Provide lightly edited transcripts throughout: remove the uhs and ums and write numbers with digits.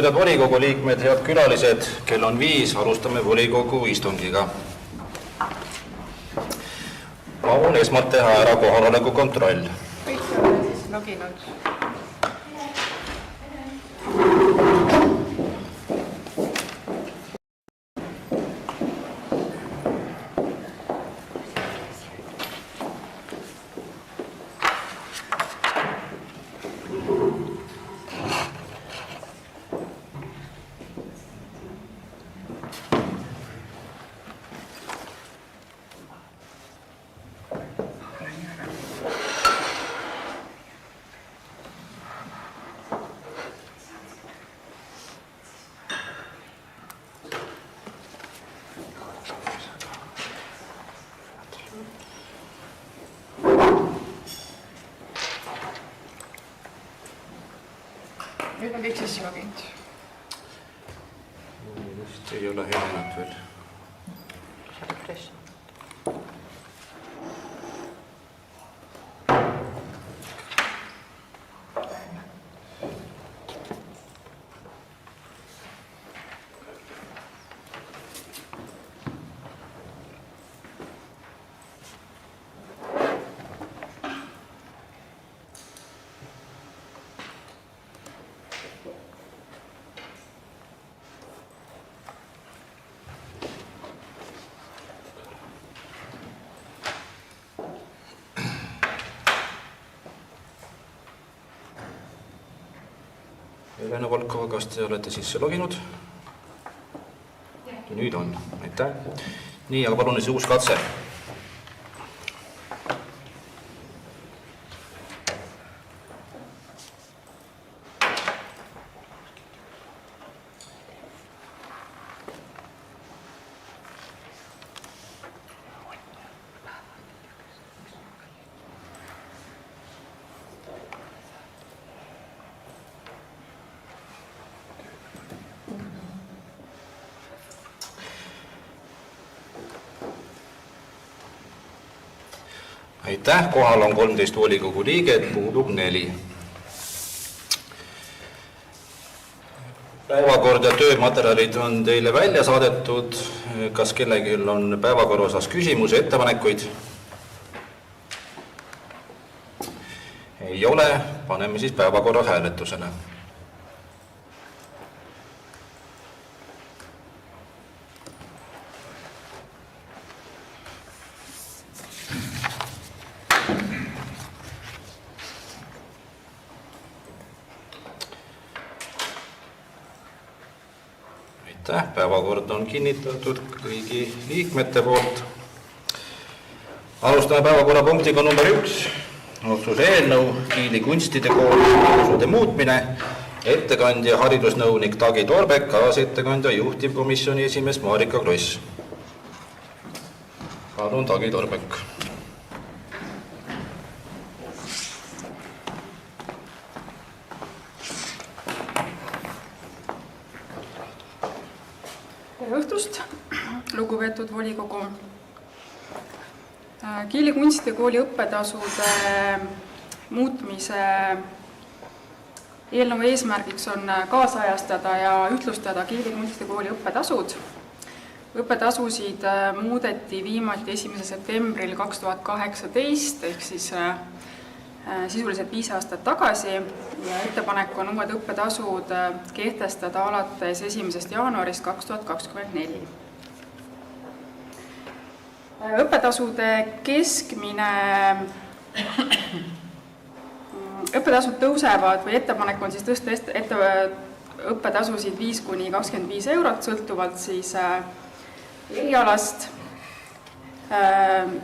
Head volikogu liikmed, head külalised, kell on 5, alustame volikogu istungiga. Palun esmalt teha ära kohaloleku kontroll. Kõik on siis loginud. Nüüd on kõik sisse loginud. Vist ei ole helenat veel. Helena Volkova, kas te olete sisse loginud? Nüüd on, aitäh. Nii, aga palun uus katse. Aitäh, kohal on 13 volikogu liiget, puudub 4. Päevakord ja töömaterjalid on teile välja saadetud. Kas kellegi on päevakorra osas küsimusi, ettepanekuid? Ei ole, paneme siis päevakorra hääletusele. Päevakord on kinnitatud kõigi liikmete poolt. Alustame päevakorrapunktiga number 1. Otsuse eelnõu Kiili kunstide kooli tasude muutmine. Ettekandja haridusnõunik Tagi Torbek, kaasettekandja juhtivkomisjoni esimees Marika Kross. Palun, Tagi Torbek. Õhtust, lugupeetud volikogu. Kiili kunstide kooli õppetasude muutmise eelnõu eesmärgiks on kaasajastada ja ühtlustada Kiili kunstide kooli õppetasud. Õppetasusid muudeti viimati 1. septembril 2018 ehk siis sisuliselt 5 aastat tagasi ja ettepanek on uued õppetasud kehtestada alates 1. jaanuarist 2024. Õppetasude keskmine õppetasud tõusevad või ettepanek on siis tõsta õppetasusid 5–25 eurot, sõltuvalt siis erialast.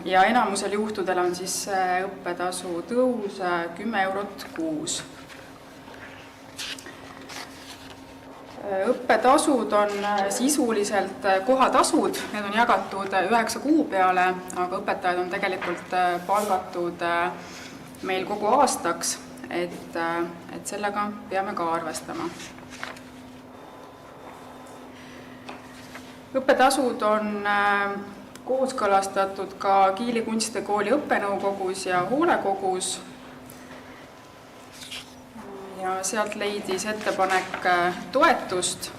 Ja enamusel juhtudel on siis õppetasu tõus 10 eurot kuus. Õppetasud on sisuliselt kohatasud, need on jagatud 9 kuu peale, aga õpetajad on tegelikult palgatud meil kogu aastaks, et sellega peame ka arvestama. Õppetasud on kooskõlastatud ka Kiili kunstide kooli õppenõukogus ja hoolekogus. Ja sealt leidis ettepanek toetust.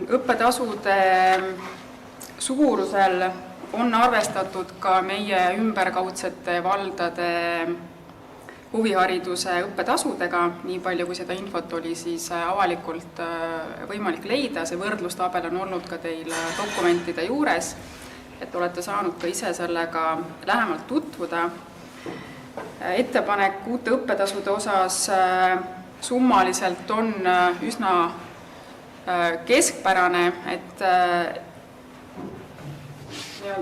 Õppetasude suurusel on arvestatud ka meie ümberkaudsete valdade huvihariduse õppetasudega, nii palju kui seda infot oli siis avalikult võimalik leida. See võrdlustabel on olnud ka teil dokumentide juures, et olete saanud ka ise sellega lähemalt tutvuda. Ettepanek uute õppetasude osas summaliselt on üsna keskpärane, et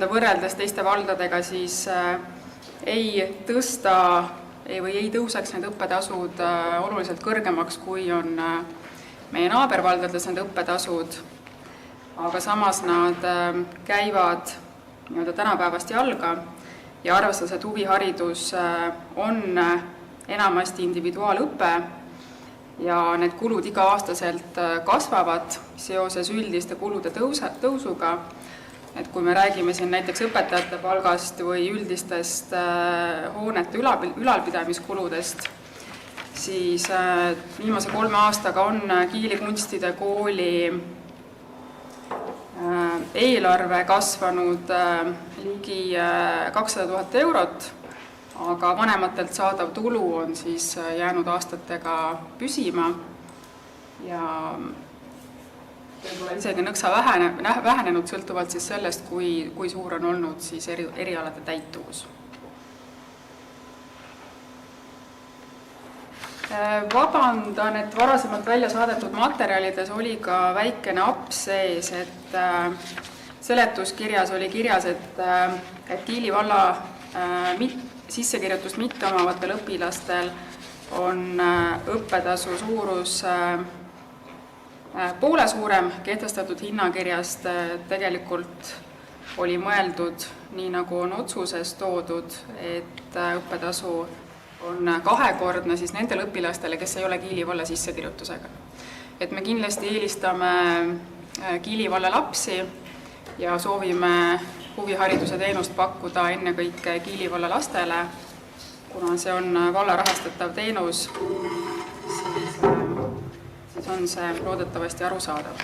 võrreldes teiste valdadega siis ei tõuseks need õppetasud oluliselt kõrgemaks, kui on meie naabervaldades need õppetasud, aga samas nad käivad tänapäevast jalga ja arvestades, et huviharidus on enamasti individuaalõpe ja need kulud iga-aastaselt kasvavad seoses üldiste kulude tõusuga. Et kui me räägime siin näiteks õpetajate palgast või üldistest hoonete ülalpidamiskuludest, siis viimase 3 aastaga on Kiili kunstide kooli eelarve kasvanud ligi 200 000 eurot, aga vanematelt saadav tulu on siis jäänud aastatega püsima ja võib-olla isegi nõksa vähenenud sõltuvalt siis sellest, kui suur on olnud siis erialade täituvus. Vabandan, et varasemalt välja saadetud materjalides oli ka väikene aps sees, et seletuskirjas oli kirjas, et Kiili valla sissekirjutust mitte omavatel õpilastel on õppetasu suurus poole suurem kehtestatud hinnakirjast. Tegelikult oli mõeldud, nii nagu on otsuses toodud, et õppetasu on 2-kordne siis nendele õpilastele, kes ei ole Kiili valla sissekirjutusega. Et me kindlasti eelistame Kiili valla lapsi ja soovime huvihariduse teenust pakkuda ennekõike Kiili valla lastele, kuna see on valla rahastatav teenus, siis on see loodetavasti arusaadav.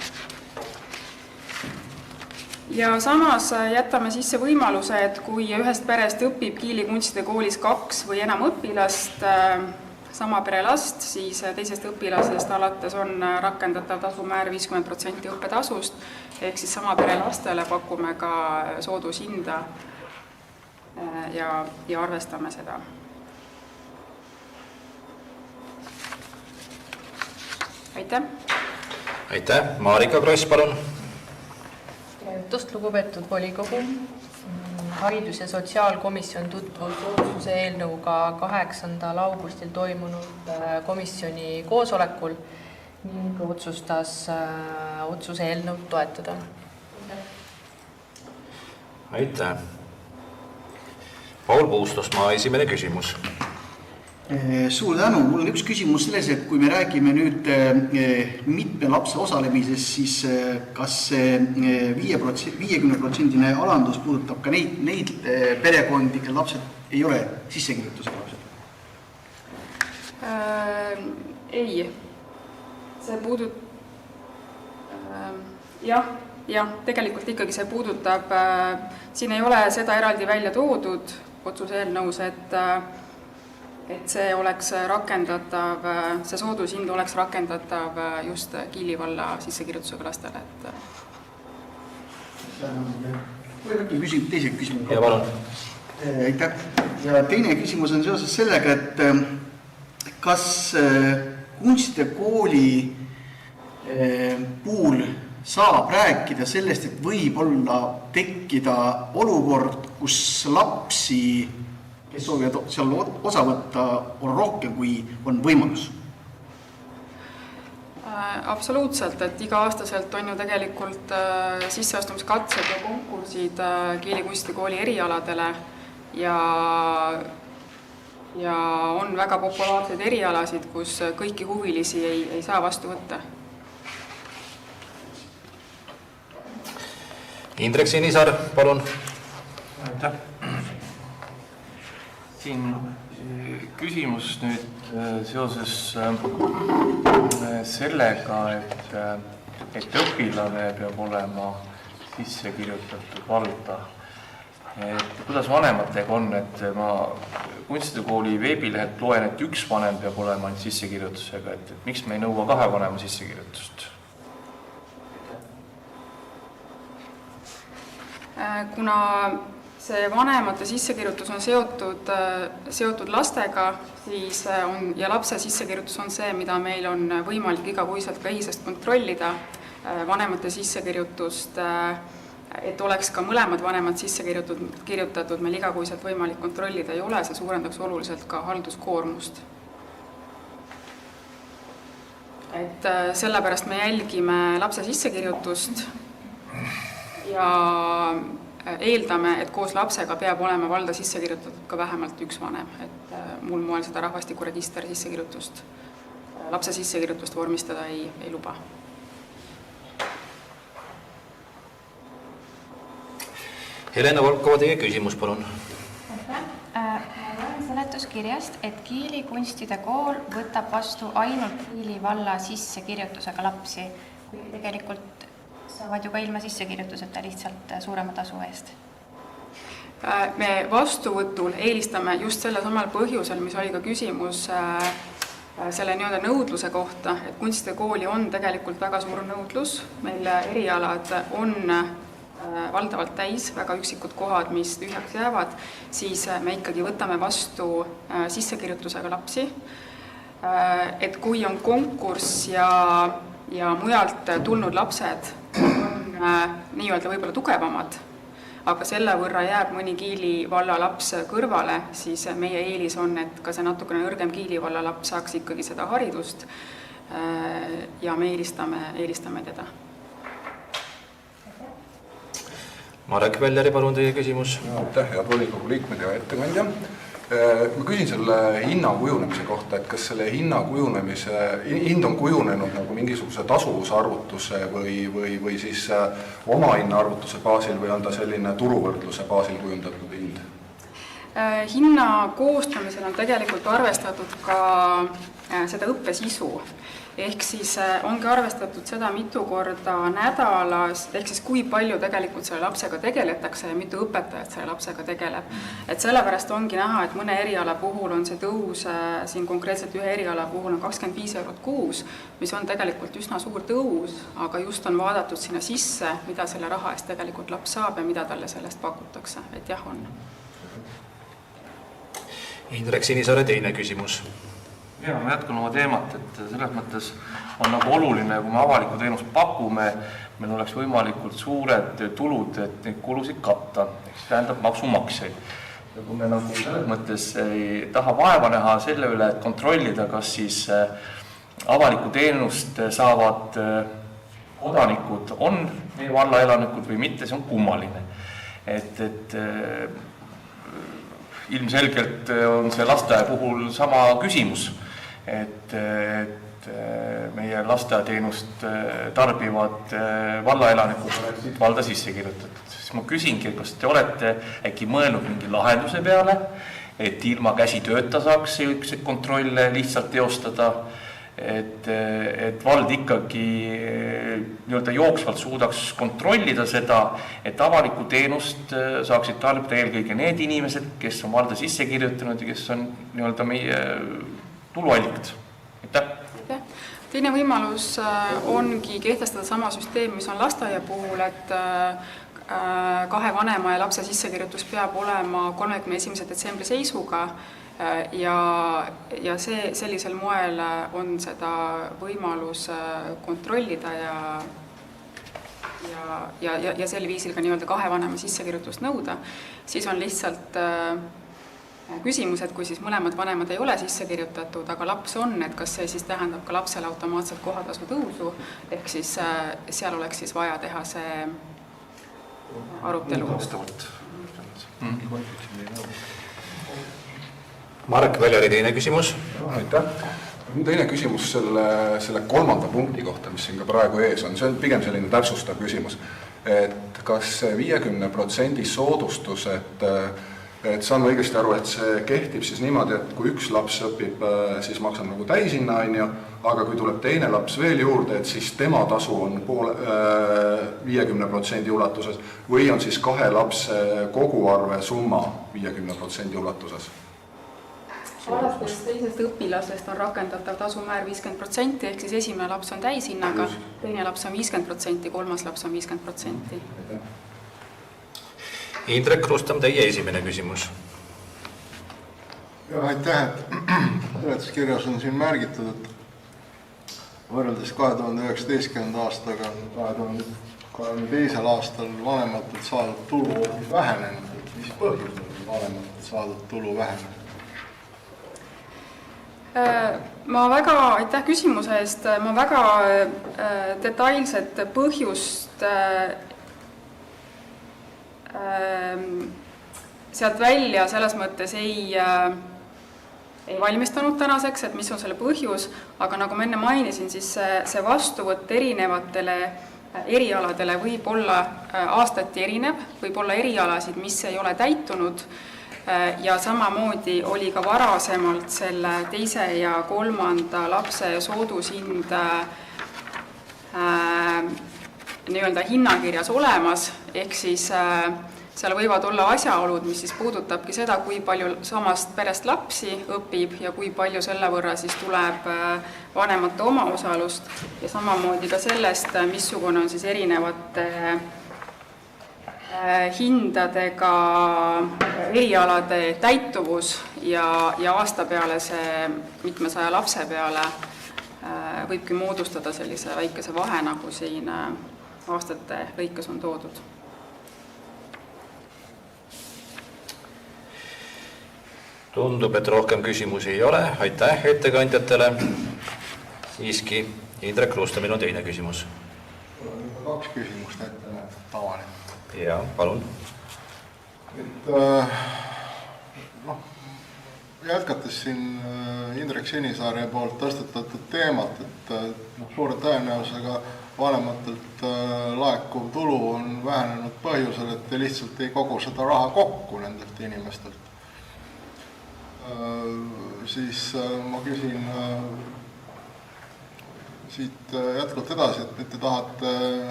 Ja samas jätame sisse võimaluse, et kui ühest perest õpib Kiili kunstide koolis 2 või enam õpilast, sama pere last, siis teisest õpilasest alates on rakendatav tasumäär 50% õppetasust, ehk siis sama pere lastele pakume ka soodushinda ja arvestame seda. Aitäh! Aitäh! Marika Kross, palun! Lugupeetud volikogu, haridus- ja sotsiaalkomisjon tutvus otsuse eelnõuga 8. augustil toimunud komisjoni koosolekul ning otsustas otsuse eelnõu toetada. Aitäh! Paul Puustusmaa, esimene küsimus. Suur tänu. Mul on üks küsimus selles, et kui me räägime nüüd mitme lapse osalemisest, siis kas see 50% alandus puudutab ka neid perekondi, kelle lapsed ei ole sissekirjutusega lapsed? Ei. See jah, tegelikult ikkagi see puudutab, siin ei ole seda eraldi välja toodud otsuse eelnõus, et see oleks rakendatav, see soodushind oleks rakendatav just Kiili valla sissekirjutusega lastele. Teise küsimus. Ja palun. Aitäh. Ja teine küsimus on seoses sellega, et kas kunstide kooli puhul saab rääkida sellest, et võib olla tekkida olukord, kus lapsi, kes soovivad seal osa võtta, on rohkem, kui on võimalus? Absoluutselt, et iga-aastaselt on ju tegelikult sisseastumiskatsed ja konkursid Kiili kunstikooli erialadele ja on väga populaarseid erialasid, kus kõiki huvilisi ei saa vastu võtta. Indrek Sinisaar, palun. Aitäh. Siin küsimus nüüd seoses sellega, et õpilane peab olema sisse kirjutatud valda. Kuidas vanematega on, et ma Kunstide Kooli veebilehelt loen, et üks vanem peab olema ainult sissekirjutusega, et miks me ei nõua 2 vanema sissekirjutust? Kuna see vanemate sissekirjutus on seotud lastega, siis ja lapse sissekirjutus on see, mida meil on võimalik igakuiselt ka EHIS-est kontrollida. Vanemate sissekirjutust, et oleks ka mõlemad vanemad sisse kirjutatud, meil igakuiselt võimalik kontrollida ei ole, see suurendaks oluliselt ka halduskoormust. Et sellepärast me jälgime lapse sissekirjutust ja eeldame, et koos lapsega peab olema valda sisse kirjutatud ka vähemalt üks vanem, et muul moel seda rahvastikuregister sissekirjutust, lapse sissekirjutust vormistada ei luba. Helena Volkova, teie küsimus, palun. Ma loen seletuskirjast, et Kiili kunstide kool võtab vastu ainult Kiili valla sissekirjutusega lapsi, kui tegelikult saavad ju ka ilma sissekirjutuseta lihtsalt suurema tasu eest. Me vastuvõtul eelistame just selle samal põhjusel, mis oli ka küsimus selle nõudluse kohta, et kunstide kooli on tegelikult väga suur nõudlus, meil erialad on valdavalt täis, väga üksikud kohad, mis tühjaks jäävad, siis me ikkagi võtame vastu sissekirjutusega lapsi. Et kui on konkurss ja mujalt tulnud lapsed on nii-öelda võib-olla tugevamad, aga selle võrra jääb mõni Kiili valla laps kõrvale, siis meie eelis on, et ka see natukene nõrgem Kiili valla laps saaks ikkagi seda haridust ja me eelistame teda. Marek Väljari, palun teie küsimus. Aitäh, head volikogu liikmed ja ettekandja. Ma küsin selle hinna kujunemise kohta, et kas selle hind on kujunenud nagu mingisuguse tasuvusarvutuse või siis oma hinnaarvutuse baasil või on ta selline turuvõrdluse baasil kujundatud hind? Hinna koostamisel on tegelikult arvestatud ka seda õppesisu. Ehk siis ongi arvestatud seda mitu korda nädalas, ehk siis kui palju tegelikult selle lapsega tegeletakse ja mitu õpetajat selle lapsega tegeleb. Et sellepärast ongi näha, et mõne eriala puhul on see tõus, siin konkreetselt ühe eriala puhul on 25 € kuus, mis on tegelikult üsna suur tõus, aga just on vaadatud sinna sisse, mida selle raha eest tegelikult laps saab ja mida talle sellest pakutakse, et jah on. Indrek Sinisaare, teine küsimus. Ja, ma jätkan oma teemat, et selles mõttes on nagu oluline, kui me avalikku teenust pakume, meil oleks võimalikult suured tulud, et neid kulusid katta, ehk tähendab maksumaksjaid. Ja kui me nagu selles mõttes ei taha vaeva näha selle üle, et kontrollida, kas siis avalikku teenust saavad kodanikud on meie valla elanikud või mitte, see on kummaline. Et ilmselgelt on see lasteaia puhul sama küsimus, et meie lasteaiateenust tarbivad vallaelanikud oleksid valda sisse kirjutatud. Siis ma küsingi, kas te olete äkki mõelnud mingi lahenduse peale, et ilma käsitööta saaks selliseid kontrolle lihtsalt teostada, et vald ikkagi nii-öelda jooksvalt suudaks kontrollida seda, et avalikku teenust saaksid tarbida eelkõige need inimesed, kes on valda sisse kirjutanud ja kes on nii-öelda meie tuluallikad. Aitäh! Teine võimalus ongi kehtestada sama süsteem, mis on lasteaia puhul, et 2 vanema ja lapse sissekirjutus peab olema 31. detsembri seisuga ja sellisel moel on seda võimalus kontrollida ja sel viisil ka nii-öelda 2 vanema sissekirjutust nõuda. Siis on lihtsalt küsimus, et kui siis mõlemad vanemad ei ole sisse kirjutatud, aga laps on, et kas see siis tähendab ka lapsele automaatselt kohatasu tõusu, ehk siis seal oleks siis vaja teha see arutelu. Marek Väljari, teine küsimus. Aitäh. Teine küsimus selle 3. punkti kohta, mis siin ka praegu ees on. See on pigem selline täpsustav küsimus. Et kas 50% soodustused et saan õigesti aru, et see kehtib siis niimoodi, et kui üks laps õpib, siis maksab nagu täishinna, aga kui tuleb teine laps veel juurde, et siis tema tasu on 50% ulatuses või on siis 2 lapse koguarve summa 50% ulatuses? Alates teisest õpilasest on rakendatav tasumäär 50%, ehk siis esimene laps on täishinnaga, teine laps on 50%, kolmas laps on 50%. Indrek Rustam, teie esimene küsimus. Aitäh, et seletuskirjas on siin märgitud, et võrreldes 2019. aastaga 2022. aastal vanematelt saadud tulu vähenenud. Mis põhjusel vanematelt saadud tulu vähenenud? Aitäh küsimuse eest, ma väga detailset põhjust sealt välja selles mõttes ei valmistanud tänaseks, et mis on selle põhjus, aga nagu ma enne mainisin, siis see vastuvõtt erinevatele erialadele võib olla aastati erinev, võib olla erialasid, mis ei ole täitunud ja samamoodi oli ka varasemalt selle teise ja kolmanda lapse soodushind nii-öelda hinnakirjas olemas, ehk siis seal võivad olla asjaolud, mis siis puudutabki seda, kui palju samast perest lapsi õpib ja kui palju selle võrra siis tuleb vanemate omaosalust ja samamoodi ka sellest, missugune on siis erinevate hindadega erialade täituvus ja aasta peale see mitmesaja lapse peale võibki moodustada sellise väikese vahe, nagu siin aastate lõikes on toodud. Tundub, et rohkem küsimusi ei ole. Aitäh ettekandjatele. Siiski, Indrek Rustamil on teine küsimus. 2 küsimust ette tavaline. Jaa, palun. Jätkates siin Indrek Sinisaare poolt tõstatatud teemat, et suure tõenäosusega vanematelt laekuv tulu on vähenenud põhjusel, et te lihtsalt ei kogu seda raha kokku nendelt inimestelt. Siis ma küsin siit jätkuvalt edasi, et nüüd te tahate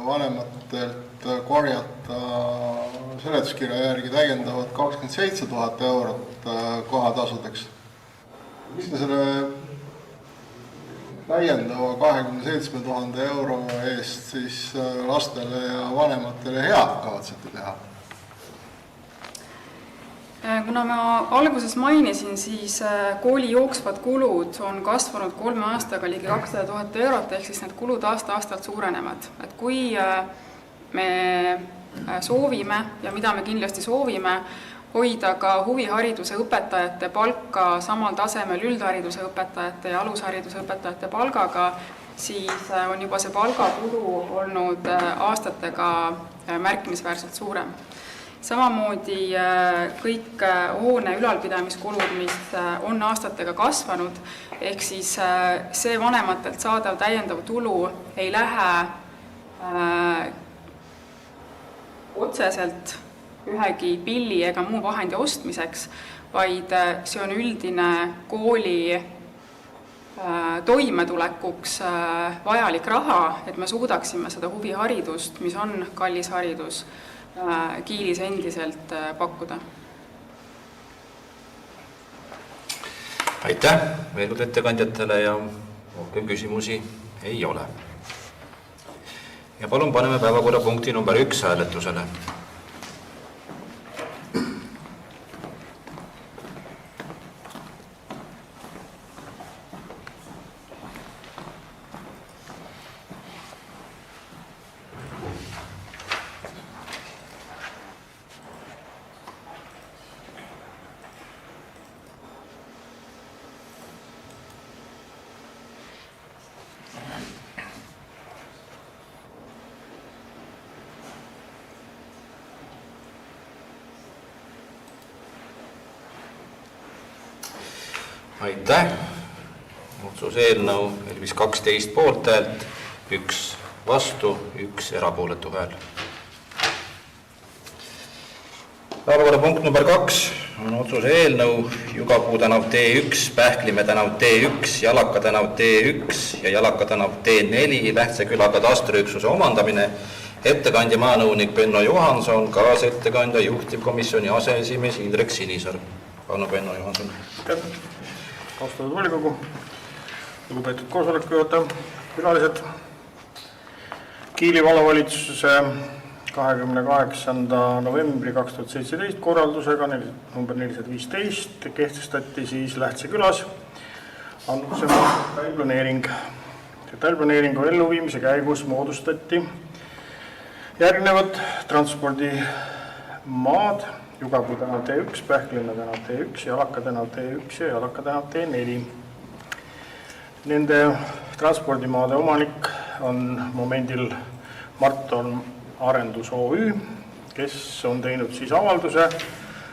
vanematelt korjata seletuskirja järgi täiendavat 27 000 eurot kohatasudeks. Mis te selle täiendava 27 000 euro eest siis lastele ja vanematele head kavatsete teha? Kuna ma alguses mainisin, siis kooli jooksvad kulud on kasvanud 3 aastaga ligi 200 000 eurot, ehk siis need kulud aasta-aastalt suurenevad. Et kui me soovime ja mida me kindlasti soovime, hoida ka huvihariduse õpetajate palka samal tasemel üldhariduse õpetajate ja alushariduse õpetajate palgaga, siis on juba see palgakulu olnud aastatega märkimisväärselt suurem. Samamoodi kõik hoone ülalpidamiskulud, mis on aastatega kasvanud, ehk siis see vanematelt saadav täiendav tulu ei lähe otseselt ühegi pilli ega muu vahendi ostmiseks, vaid see on üldine kooli toimetulekuks vajalik raha, et me suudaksime seda huviharidust, mis on kallis haridus, Kiilis endiselt pakkuda. Aitäh veel ettekandjatele ja rohkem küsimusi ei ole. Ja palun paneme päevakorrapunkti number 1 hääletusele. Aitäh! Otsuse eelnõu 12 poolthäält, 1 vastu, 1 erapooletu hääl. Päevakorrapunkt number 2 on otsuse eelnõu Jugapuu tänav T1, Pähklimäe tänav T1, Jalaka tänav T1 ja Jalaka tänav T4 Lähtse küla katastriüksuse omandamine. Ettekandja maanõunik Benno Johanson, kaasettekandja juhtivkomisjoni aseesimees Indrek Sinisaar. Palun, Benno Johanson. Austatud volikogu, lugupeetud koosoleku juhataja, külalised. Kiili vallavalitsuse 28. novembri 2017 korraldusega number 415 kehtestati siis Lähtse külas andmise detailplaneering. Detailplaneeringu elluviimise käigus moodustati järgnevad transpordimaad Jugapuu tänav T1, Pähklimäe tänav T1, Jalaka tänav T1 ja Jalaka tänav T4. Nende transpordimaade omanik on momendil Marton Arendus OÜ, kes on teinud siis avalduse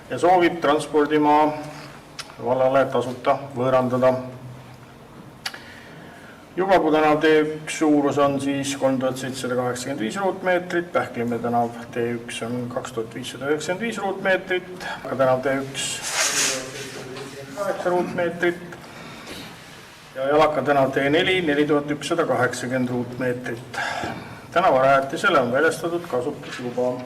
ja soovib transpordimaa vallale tasuta võõrandada. Jugapuu tänav T1 suurus on siis 3785 ruutmeetrit, Pähklimäe tänav T1 on 2595 ruutmeetrit, tänav T1 8 ruutmeetrit ja Jalaka tänav T4 4180 ruutmeetrit. Tänavarajatisele on väljastatud kasutusluba.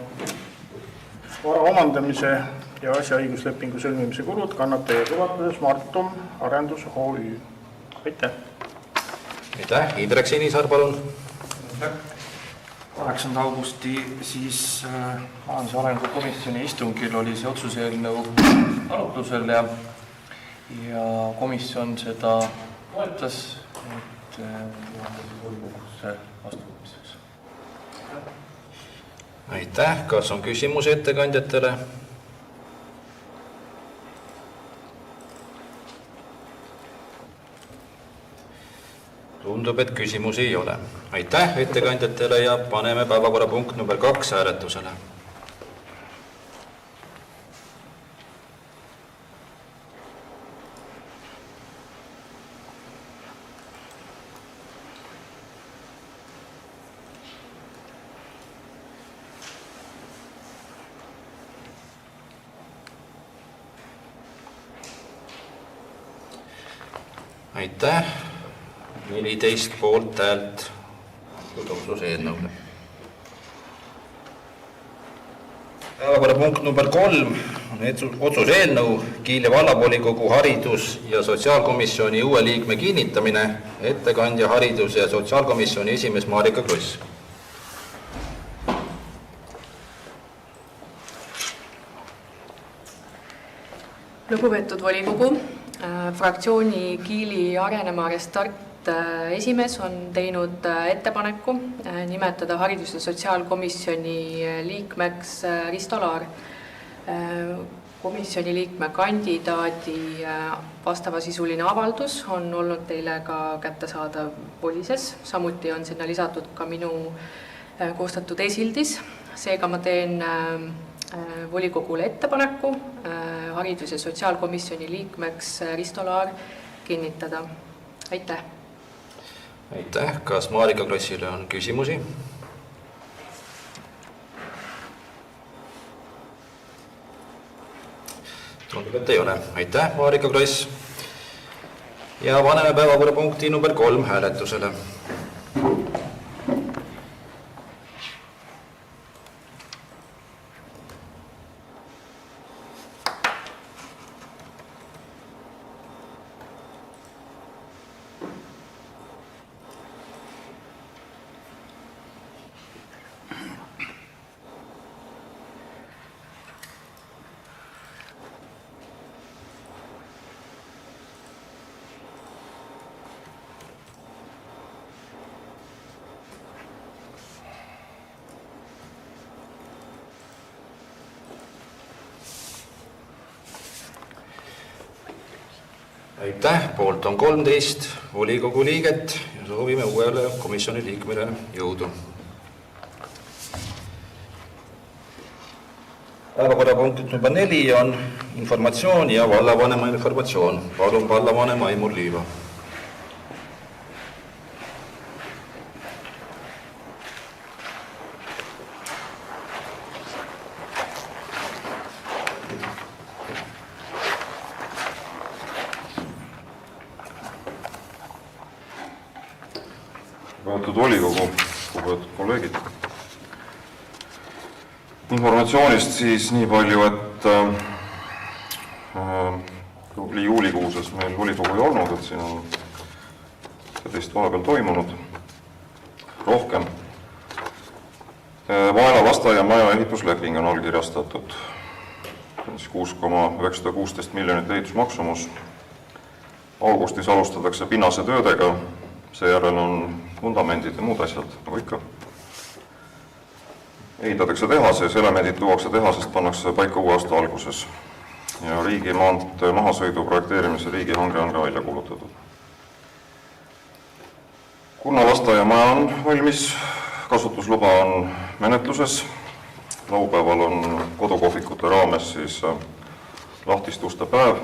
Vara omandamise ja asja õiguslepingu sõlmimise kulud kannab teie ulatuses Marton Arendus OÜ. Aitäh! Aitäh! Indrek Sinisaar, palun! 8. augusti siis Majanduse arengukomisjoni istungil oli see otsuse eelnõu arutlusel ja komisjon seda toetas, et volikogusse vastuvõtmiseks. Aitäh! Kas on küsimusi ettekandjatele? Tundub, et küsimusi ei ole. Aitäh ettekandjatele ja paneme päevakorrapunkt number 2 hääletusele. Aitäh! 14 poolt häält otsuse eelnõule. Päevakorrapunkt number 3 on otsuse eelnõu Kiili vallavolikogu haridus- ja sotsiaalkomisjoni uue liikme kinnitamine. Ettekandja haridus- ja sotsiaalkomisjoni esimees Marika Kross. Lugupeetud volikogu, fraktsiooni Kiili Arenema Restart esimees on teinud ettepaneku nimetada haridus- ja sotsiaalkomisjoni liikmeks Risto Laar. Komisjoni liikme kandidaadi vastavasisuline avaldus on olnud teile ka kättesaadav Polises. Samuti on sinna lisatud ka minu koostatud esildis. Seega ma teen volikogule ettepaneku haridus- ja sotsiaalkomisjoni liikmeks Risto Laar kinnitada. Aitäh! Aitäh! Kas Marika Krossile on küsimusi? Tundub, et ei ole. Aitäh, Marika Kross! Ja paneme päevakorrapunkti number 3 hääletusele. Aitäh! Poolt on 13 volikogu liiget ja soovime uuele komisjoni liikmele jõudu. Päevakorrapunkt number 4 on informatsioon ja vallavanema informatsioon. Palun vallavanema Aimur Liiva. lugupeetud volikogu, lugupeetud kolleegid. Informatsioonist siis nii palju, et juulikuuses meil volikogu ei olnud, et siin on teist vahepeal toimunud rohkem. Vaela lasteaiamaja ehitusleping on allkirjastatud. 6,916 miljonit ehitusmaksumus. Augustis alustatakse pinnase töödega, seejärel on vundamendid ja muud asjad, nagu ikka. Ehitatakse tehases, elemendid tuuakse tehasest, pannakse paika uue aasta alguses. Ja riigimaantee mahasõidu projekteerimise riigihange on ka välja kuulutatud. Kurna lasteaiamaja on valmis, kasutusluba on menetluses. Laupäeval on kodukohvikute raames siis lahtistuste päev.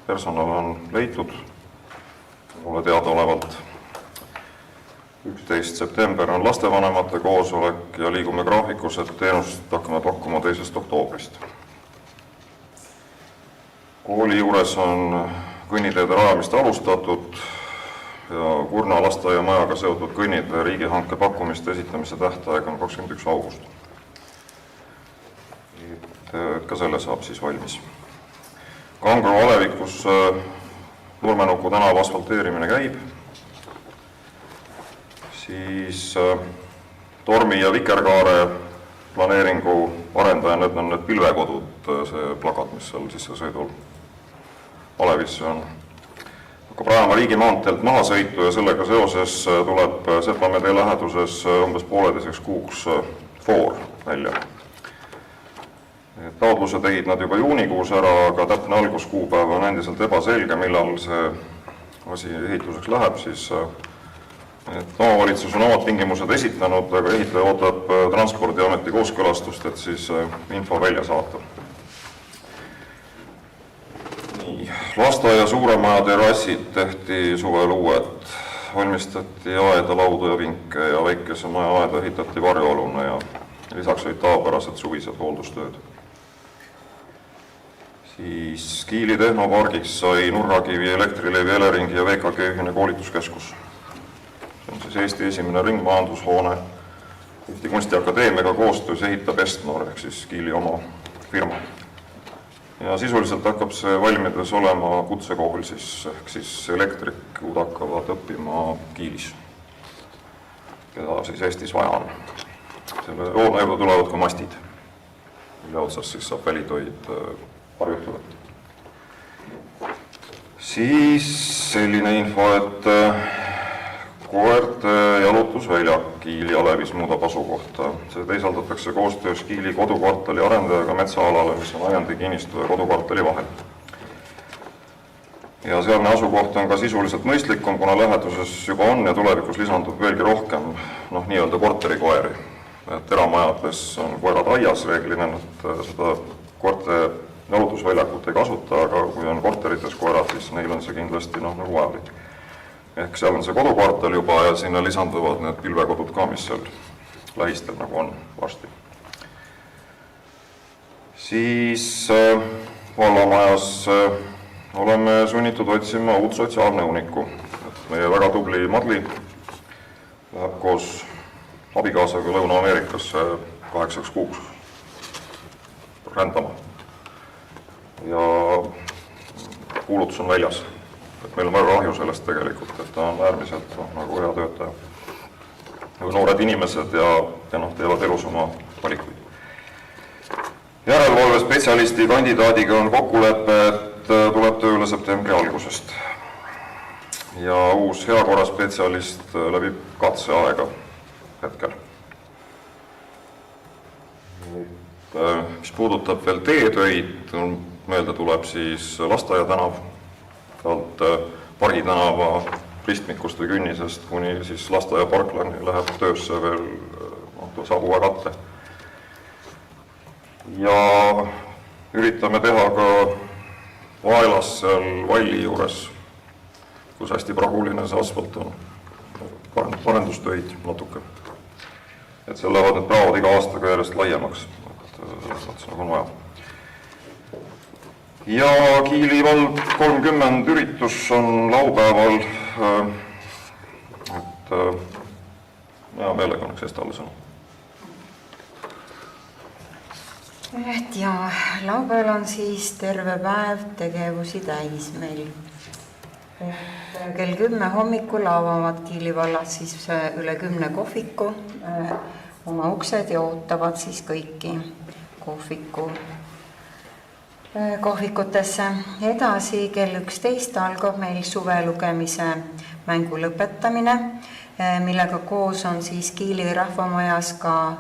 Personal on leitud, mulle teadaolevalt. 11. september on lastevanemate koosolek ja liigume graafikus, et teenust hakkame pakkuma 2. oktoobrist. Kooli juures on kõnniteede rajamist alustatud ja Kurna lasteaiamajaga seotud kõnniteede riigihanke pakkumiste esitamise tähtaeg on 21. august. Ka selle saab siis valmis. Kangro alevikus Nurmenuku tänava asfalteerimine käib. Siis Tormi ja Vikerkaare planeeringu arendaja, need on need pilvekodud, see plakat, mis seal sissesõidul Alevisse on. Hakkab rajama riigimaanteelt mahasõitu ja sellega seoses tuleb Seplamäe tee läheduses umbes pooleteiseks kuuks foor välja. Taotluse tegid nad juba juunikuus ära, aga täpne alguskuupäev on endiselt ebaselge, millal see asi ehituseks läheb, siis omavalitsus on omad tingimused esitanud, aga ehitaja ootab Transpordiameti kooskõlastust, et siis info välja saata. Nii, lasteaia suuremaja terrassid tehti suvel uued, valmistati aeda, laudu ja vinke ja väikese maja aeda ehitati varjualune ja lisaks olid tavapärased suvised hooldustööd. Siis Kiili tehnopargiks sai Nurgakivi, Elektrilevi, Eleringi ja VKG ühine koolituskeskus. See on siis Eesti esimene ringmajandushoone. Eesti Kunstiakadeemiaga koostöös ehitab Estnor ehk siis Kiili oma firma. Ja sisuliselt hakkab see valmides olema kutsekool ehk siis elektrikud hakkavad õppima Kiilis, keda siis Eestis vaja on. Selle hoone juurde tulevad ka mastid, mille otsas siis saab välitoid harjutada. Siis selline info, et koerte jalutusväljak Kiili Alevis muudab asukohta. See teisaldatakse koostöös Kiili kodukvartali arendajaga metsaalale, mis on Ajandi kinnistu ja kodukvartali vahel. Ja sealne asukoht on ka sisuliselt mõistlikum, kuna läheduses juba on ja tulevikus lisandub veelgi rohkem nii-öelda korterikoeri. Et eramajades on koerad aias reeglina, et seda koerte jalutusväljakut ei kasuta, aga kui on korterites koerad, siis neil on see kindlasti nagu vajalik. Ehk seal on see kodukvartal juba ja sinna lisanduvad need pilvekodud ka, mis seal lähistel nagu on varsti. Siis vallamajas oleme sunnitud otsima uut sotsiaalnõunikku. Meie väga tubli Madli läheb koos abikaasaga Lõuna-Ameerikasse 8 kuuks rändama. Ja kuulutus on väljas. Et meil on väga kahju sellest tegelikult, et ta on äärmiselt nagu hea töötaja. Noored inimesed ja teevad elus oma valikuid. Järelevalve spetsialisti kandidaadiga on kokkulepe, et tuleb tööle septembri algusest. Ja uus heakorra spetsialist läbib katseaega hetkel. Mis puudutab veel teetöid, meelde tuleb siis Lasteaia tänav, sealt Pargi tänava ristmikust või künnisest kuni siis Lasteaia parklani läheb töösse veel saab uue katte. Ja üritame teha ka Vaelas seal Valli juures, kus hästi praguline see asfalt on, parendustöid natuke. Et seal lähevad need praavad iga aastaga järjest laiemaks, et nagu on vaja. Ja Kiili vald 30 üritus on laupäeval, et hea meelega annaks Estale sõna. Ja laupäeval on siis terve päev tegevusi täis meil. Kell 10 hommikul avavad Kiili vallas siis üle 10 kohviku oma uksed ja ootavad siis kõiki kohvikutesse. Edasi kell 11 algab meil suvelugemise mängu lõpetamine, millega koos on siis Kiili rahvamajas ka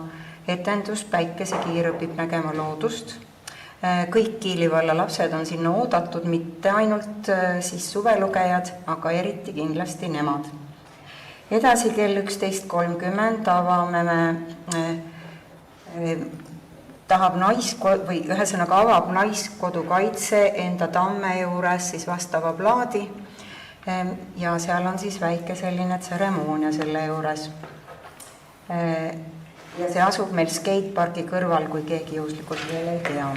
etendus Päikesekiir õpib nägema loodust. Kõik Kiili valla lapsed on sinna oodatud, mitte ainult siis suvelugejad, aga eriti kindlasti nemad. Edasi kell 11.30 avab Naiskodukaitse enda tamme juures siis vastava plaadi ja seal on siis väike selline tseremoonia selle juures. Ja see asub meil skateparki kõrval, kui keegi juhuslikult veel ei tea.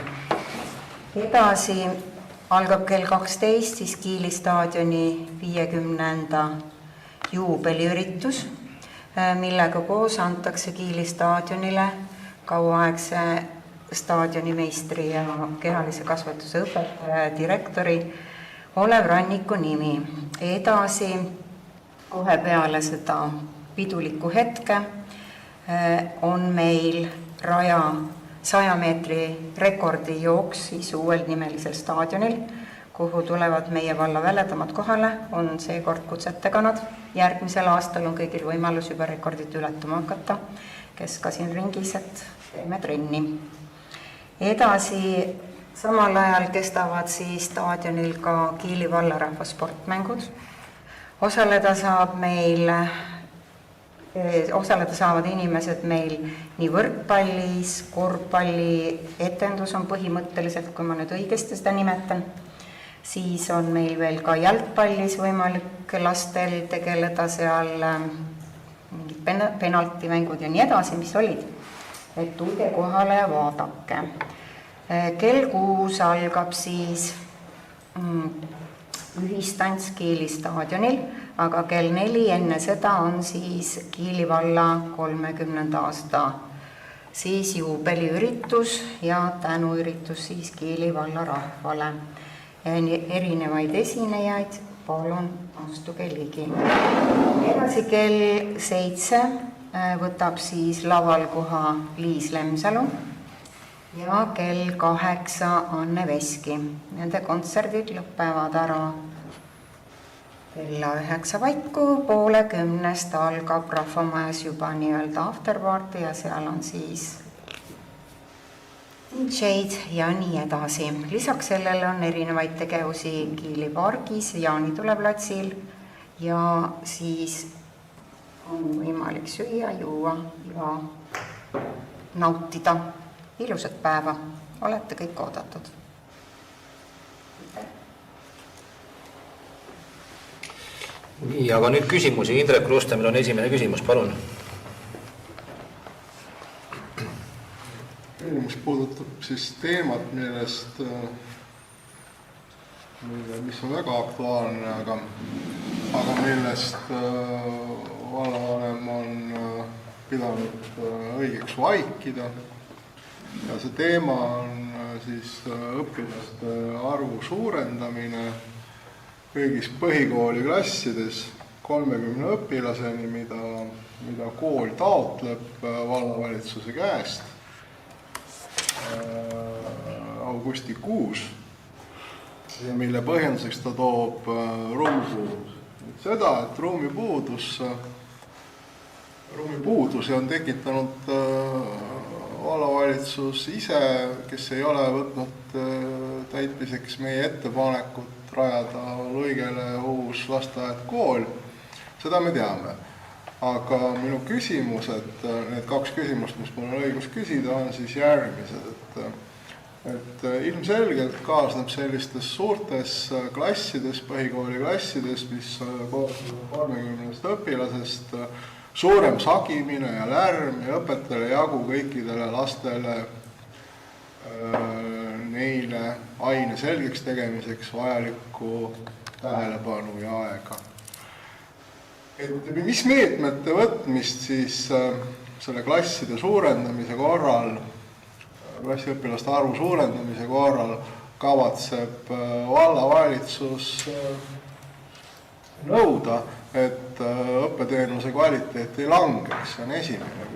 Edasi algab kell 12 siis Kiili staadioni 50. juubeliüritus, millega koos antakse Kiili staadionile kauaaegse staadionimeistri ja kehalise kasvatuse õpetaja ja direktori Olev Ranniku nimi. Edasi kohe peale seda pidulikku hetke on meil raja 100 meetri rekordijooks siis uuel nimelisel staadionil, kuhu tulevad meie valla väledamad kohale, on seekord kutsetekanad. Järgmisel aastal on kõigil võimalus juba rekordit ületama hakata, kes ka siin ringis, et teeme trenni. Edasi samal ajal kestavad siis staadionil ka Kiili valla rahvasportmängud. Osaleda saavad inimesed meil nii võrkpallis, korvpalli etendus on põhimõtteliselt, kui ma nüüd õigesti seda nimetan, siis on meil veel ka jalgpallis võimalik lastel tegeleda seal mingid penaltimängud ja nii edasi, mis olid. Et tulge kohale ja vaadake. Kell 6 algab siis ühistants Kiili staadionil, aga kell 4 enne seda on siis Kiili valla 30. aasta siis juubeliüritus ja tänuüritus siis Kiili valla rahvale. Erinevaid esinejaid, palun astuge ligi. Edasi kell 7 võtab siis laval koha Liis Lemsalu ja kell 8 Anne Veski. Nende kontserdid lõpevad ära kella 9 vaiku, 9:30 algab rahvamajas juba nii-öelda afterparty ja seal on siis DJ-d ja nii edasi. Lisaks sellele on erinevaid tegevusi Kiili pargis, Jaanitule platsil ja siis on võimalik süüa, juua ja nautida. Ilusat päeva, olete kõik oodatud. Nii, aga nüüd küsimusi. Indrek Rustemil on esimene küsimus, palun. Küsimus puudutab siis teemat, mis on väga aktuaalne, aga millest vallavanem on pidanud õigeks vaikida. Ja see teema on siis õpilaste arvu suurendamine kõigis põhikooli klassides 30 õpilaseni, mida kool taotleb vallavalitsuse käest augustikuus ja mille põhjenduseks ta toob ruumipuudus. Seda, et ruumipuudusi on tekitanud vallavalitsus ise, kes ei ole võtnud täitmiseks meie ettepanekut rajada Luigele uus lasteaed kool. Seda me teame. Aga minu küsimused, need 2 küsimust, mis mul on õigus küsida, on siis järgmised. Et ilmselgelt kaasneb sellistes suurtes klassides, põhikooli klassides, mis 30 õpilasest, suurem sagimine ja lärm ja õpetajale jagu kõikidele lastele neile aine selgeks tegemiseks vajalikku tähelepanu ja aega. et mis meetmete võtmist siis selle klasside suurendamise korral, klassiõpilaste arvu suurendamise korral kavatseb vallavalitsus nõuda, et õppeteenuse kvaliteet ei langeks, see on esimene küsimus.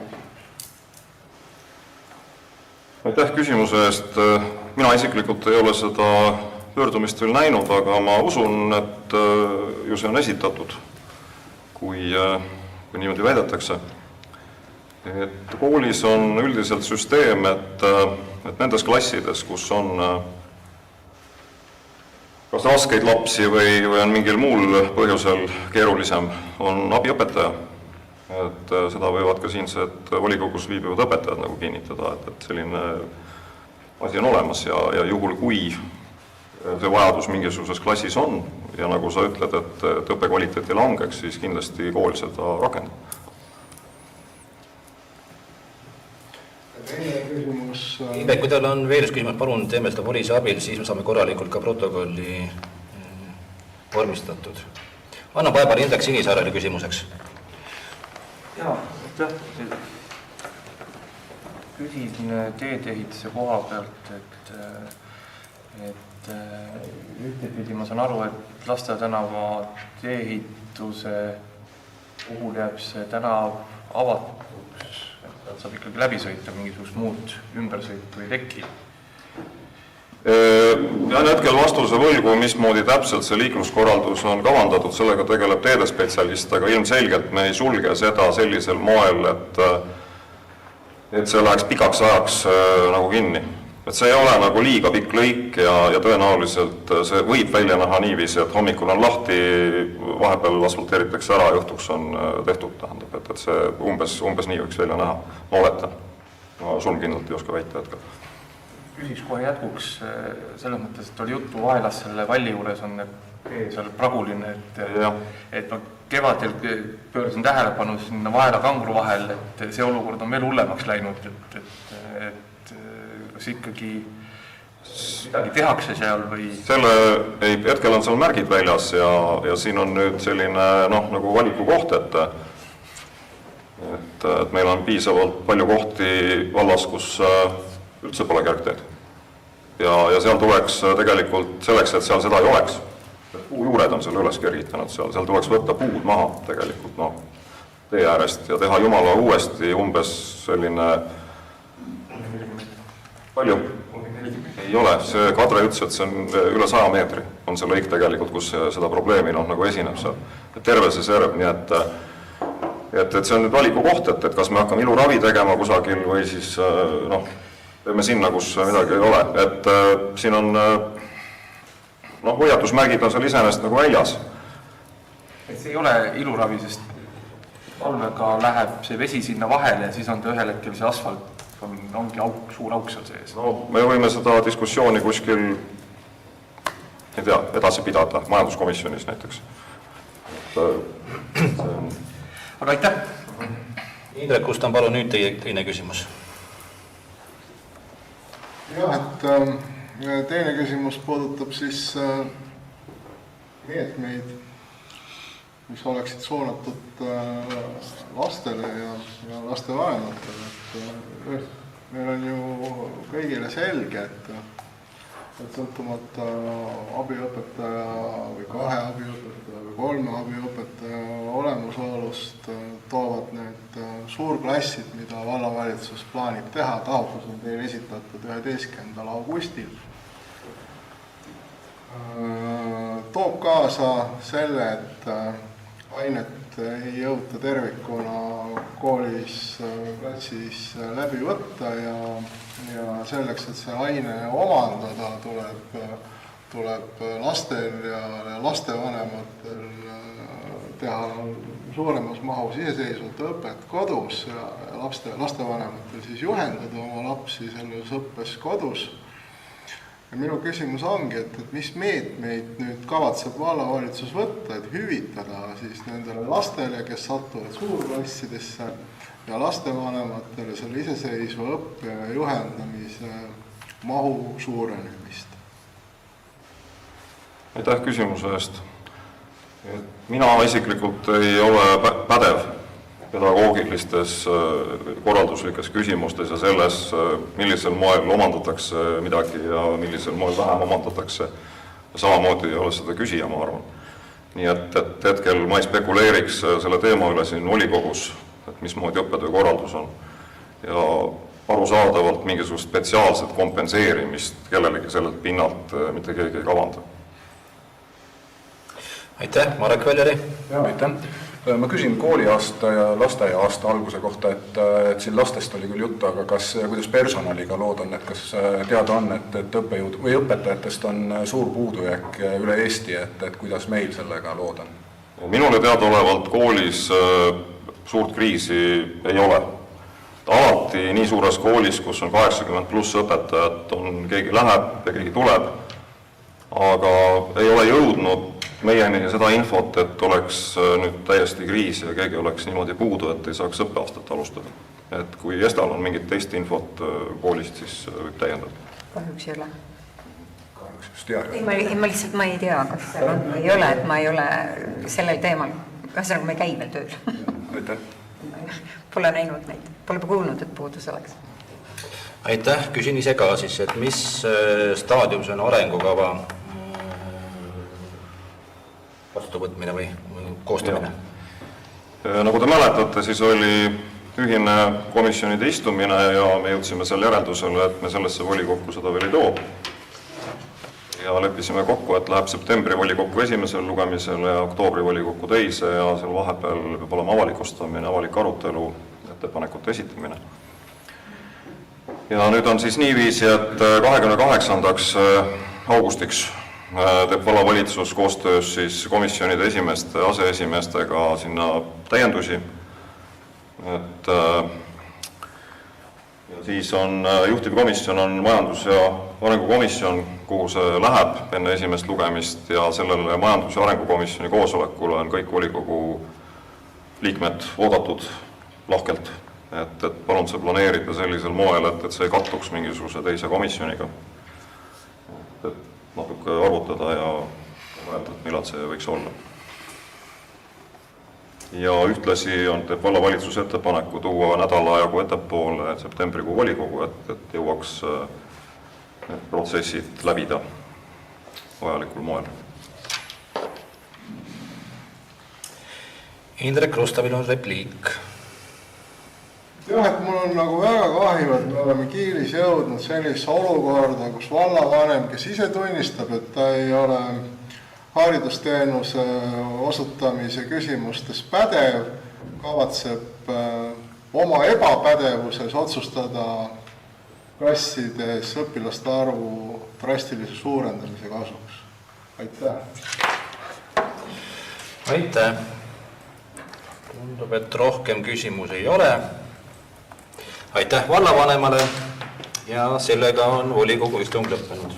Aitäh küsimuse eest. Mina isiklikult ei ole seda pöördumist veel näinud, aga ma usun, et ju see on esitatud, kui niimoodi väidetakse. Et koolis on üldiselt süsteem, et nendes klassides, kus on kas raskeid lapsi või on mingil muul põhjusel keerulisem, on abiõpetaja. Et seda võivad ka siinsed volikogus viibivad õpetajad nagu kinnitada, et selline asi on olemas ja juhul, kui see vajadus mingisuguses klassis on ja nagu sa ütled, et õppe kvaliteet ei langeks, siis kindlasti kool seda rakendab. Teine küsimus... Indrek, kui teil on veel üks küsimus, palun teeme seda polisi abil, siis me saame korralikult ka protokolli vormistatud. Anna Paebar Indrek Sinisaarele küsimuseks. Jaa, aitäh. Küsin teedeehituse koha pealt, et ühtepidi ma saan aru, et Laste tänava teeehituse puhul jääb see tänav avatuks, et saab ikkagi läbi sõita, mingisugust muud ümbersõitu ei teki. Jään hetkel vastuse võlgu, mismoodi täpselt see liikluskorraldus on kavandatud, sellega tegeleb teedespetsialist, aga ilmselgelt me ei sulge seda sellisel moel, et see läheks pikaks ajaks nagu kinni. Et see ei ole nagu liiga pikk lõik ja tõenäoliselt see võib välja näha niiviisi, et hommikul on lahti, vahepeal asfalteeritakse ära, õhtuks on tehtud, tähendab, et see umbes nii võiks välja näha. Ma oletan. Ma sul kindlalt ei oska väita hetkel. Küsiks kohe jätkuks selles mõttes, et oli juttu Vahelas selle valli juures on seal praguline, et ma kevadel pöörasin tähelepanu sinna Vahela kangru vahel, et see olukord on veel hullemaks läinud, et kas ikkagi midagi tehakse seal või... Hetkel on seal märgid väljas ja siin on nüüd selline nagu valiku koht, et meil on piisavalt palju kohti vallas, kus üldse pole kergteed. Ja seal tuleks tegelikult selleks, et seal seda ei oleks. Puujuured on seal üles kergitanud, seal tuleks võtta puud maha tegelikult tee äärest ja teha jumala uuesti umbes selline... Palju? Ei ole, see Kadri ütles, et see on üle 100 meetri, on see lõik tegelikult, kus seda probleemi nagu esineb seal. Terve see serv, nii et see on nüüd valiku koht, et kas me hakkame iluravi tegema kusagil või siis teeme sinna, kus midagi ei ole. Et siin on, hoiatusmärgid on seal iseenesest nagu väljas. Et see ei ole iluravi, sest talvega läheb see vesi sinna vahele ja siis on ta ühel hetkel see asfalt ongi suur auk seal sees. Me võime seda diskussiooni kuskil, ei tea, edasi pidada, majanduskomisjonis näiteks. Aga aitäh! Indrek Kustan, palun nüüd teine küsimus. Jah, et teine küsimus puudutab siis meetmeid, mis oleksid suunatud lastele ja lastevanematele. Meil on ju kõigile selge, et sõltumata abiõpetaja või 2 abiõpetaja või 3 abiõpetaja olemusolust toovad need suurklassid, mida vallavalitsus plaanib teha. Taotlus on teil esitatud 11. augustil. Toob kaasa selle, et ainet ei jõuta tervikuna koolis klassis läbi võtta ja selleks, et see aine omandada, tuleb lastel ja lastevanematel teha suuremas mahus iseseisvat õpet kodus ja lastevanematel siis juhendada oma lapsi selles õppes kodus. Ja minu küsimus ongi, et mis meetmeid nüüd kavatseb vallavalitsus võtta, et hüvitada siis nendele lastele, kes satuvad suurklassidesse ja lastevanematele selle iseseisva õppe ja juhendamise mahu suurenemist. Aitäh küsimuse eest. Mina isiklikult ei ole pädev pedagoogilistes korralduslikes küsimustes ja selles, millisel moel omandatakse midagi ja millisel moel vähem omandatakse. Samamoodi ei ole seda küsija, ma arvan. Nii et hetkel ma ei spekuleeriks selle teema üle siin volikogus, et mismoodi õppetöö korraldus on. Ja arusaadavalt mingisugust spetsiaalset kompenseerimist kellelegi sellelt pinnalt mitte keegi ei kavanda. Aitäh, Marek Väljari. Ja, aitäh. Ma küsin kooliaasta ja lasteaiaaasta alguse kohta, et siin lastest oli küll juttu, aga kuidas personaliga lood on, et kas teada on, et õppejõud või õpetajatest on suur puudujääk üle Eesti, et kuidas meil sellega lood on? Minule teadaolevalt koolis suurt kriisi ei ole. Alati nii suures koolis, kus on 80+ õpetajat, on keegi läheb ja keegi tuleb, aga ei ole jõudnud meieni seda infot, et oleks nüüd täiesti kriis ja keegi oleks niimoodi puudu, et ei saaks õppeaastat alustada. Et kui Estal on mingit teist infot koolist, siis võib täiendada. Kahjuks ei ole. Kahjuks just teada. Ma lihtsalt ma ei tea, kas seal on või ei ole, et ma ei ole sellel teemal, ühesõnaga ma ei käi veel tööl. Aitäh. Pole näinud neid, pole kuulnud, et puudus oleks. Aitäh, küsin ise ka siis, et mis staadium see on arengukava vastuvõtmine või koostamine? Nagu te mäletate, siis oli ühine komisjonide istumine ja me jõudsime selle järeldusele, et me sellesse volikokku seda veel ei too. Ja leppisime kokku, et läheb septembri volikokku esimesel lugemisel ja oktoobri volikokku teise ja seal vahepeal peab olema avalikustamine, avalik arutelu, ettepanekute esitamine. Ja nüüd on siis niiviisi, et 28. augustiks teeb vallavalitsus koostöös siis komisjonide esimeeste, aseesimeestega sinna täiendusi. Et, ja siis on juhtivkomisjon on majandus- ja arengukomisjon, kuhu see läheb enne esimest lugemist ja sellele majandus- ja arengukomisjoni koosolekule on kõik volikogu liikmed oodatud lahkelt. Et palun see planeerida sellisel moel, et see ei kattuks mingisuguse teise komisjoniga. Et natuke arvutada ja mõelda, et millal see võiks olla. Ja ühtlasi teeb vallavalitsus ettepaneku tuua nädala ajagu ettepoole septembrikuu volikogu, et jõuaks need protsessid läbida vajalikul moel. Indrek Rustavil on repliik. Jah, et mul on nagu väga kahju, et me oleme Kiilis jõudnud sellise olukorda, kus vallavanem, kes ise tunnistab, et ta ei ole haridusteenuse osutamise küsimustes pädev, kavatseb oma ebapädevuses otsustada klassides õpilaste arvu drastilise suurendamise kasuks. Aitäh! Aitäh! Tundub, et rohkem küsimusi ei ole. Aitäh vallavanemale ja sellega on volikogu istung lõppenud.